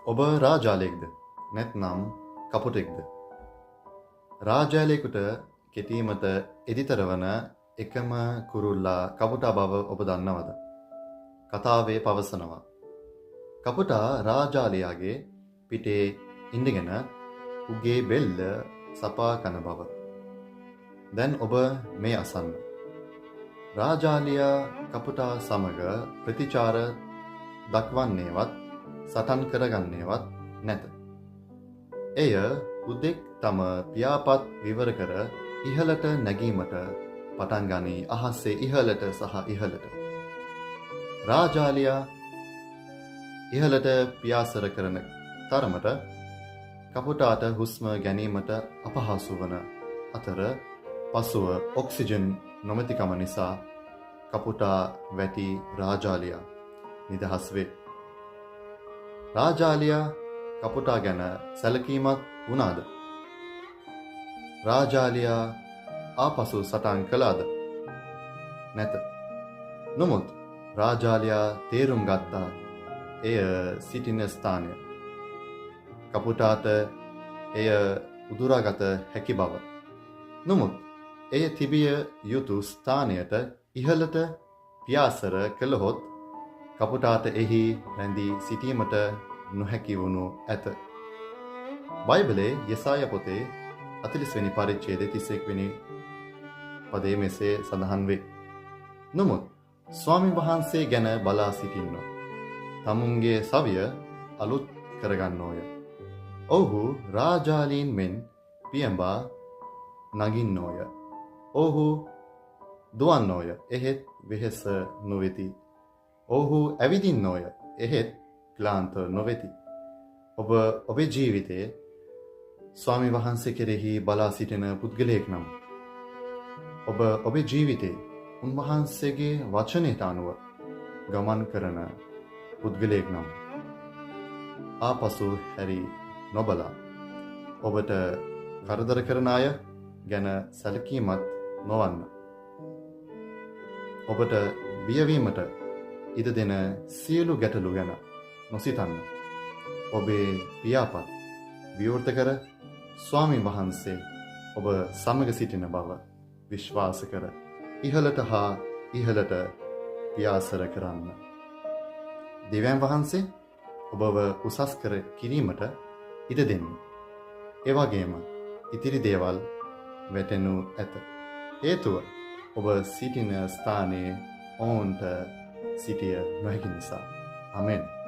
ඔබ රාජාලයෙක්ද නැත්නම් කපුටෙක්ද? රාජාලයෙකුට කෙටීමට එදිතර වන එකම කුරුල්ලා කපුටා බව ඔබ දන්නවද? කතාවේ පවසනවා. කපුටා රාජාලයාගේ පිටේ ඉඳගෙන උගේ බෙල්ල සපා කන බව. දැන් ඔබ මේ අසන්න. රාජාලියා කපුටා සමග ප්‍රතිචාර දක්වන්නේවත් සටන් කරගන්නේවත් නැත. එය උදෙක් තම පියාපත් විවර කර ඉහළට නැගීමට පටන් ගනී අහසේ ඉහළට සහ ඉහළට. රාජාලියා ඉහළට පියාසර කරන තරමට කපුටාට හුස්ම ගැනීමට අපහසු වන අතර පසුව ඔක්සිජන් නොමැතිකම නිසා කපුටා වැටි රාජාලියා නිදහස් වේ. රාජාලියා කපුටා ගැන සැලකීමක් වුණාද? රාජාලියා ආපසු සටන් කළාද? නැත. නමුත් රාජාලියා තේරුම් ගත්තා එය සිටින ස්ථානය. කපුටාට එය උදුරාගත හැකි බව. නමුත් එය තිබිය යුතු ස්ථානයට ඉහළට පියාසර කළහොත් කපුටාට එහි රැඳී සිටීමට නොහැකි වුණු ඇත. බයිබලයේ යෙසායා පොතේ 40 වෙනි පරිච්ඡේදයේ 31 වෙනි පදයේ මෙසේ සඳහන් වේ. නමුත් ස්වාමීන් වහන්සේ ගැන බලා සිටින්නෝ තමුන්ගේ සවිය අලුත් කරගන්නෝය. ඔහු රාජාලීන් මෙන් පියඹා නගින්නෝය. ඔහු දුවන්නෝය. එහෙත් වෙහෙස නොවෙති. ඔහු ඇවිදින්නෝය. එහෙත් ක්ලාන්ත නොවෙති. ඔබ ඔබේ ජීවිතයේ ස්වාමීන් වහන්සේ කෙරෙහි බලා සිටින පුද්ගලයෙක් නම් ඔබ ඔබේ ජීවිතයේ උන්වහන්සේගේ වචනයට අනුව ගමන් කරන පුද්ගලයෙක් නම් ආපසු හැරි නොබලා ඔබට කරදර කරන අය ගැන සැලකීමත් නොවන්න. ඔබට බියවීමට ඉඩ දෙන සියලු ගැටලු ගැන නොසිතන්න. ඔබේ පියාපත් විවෘත කර ස්වාමීන් වහන්සේ ඔබ සමග සිටින බව විශ්වාස කර ඉහළට හා ඉහළට පියාසර කරන්න. දෙවියන් වහන්සේ ඔබව උසස් කර කිරීමට ඉඩ දෙන්න. එවැගේම ඉතිරි දේවල් වැටෙනු ඇත. හේතුව ඔබ සිටින ස්ථානයේ ඔවුන්ට සිටිය නොහැකි නිසා. ආමෙන්.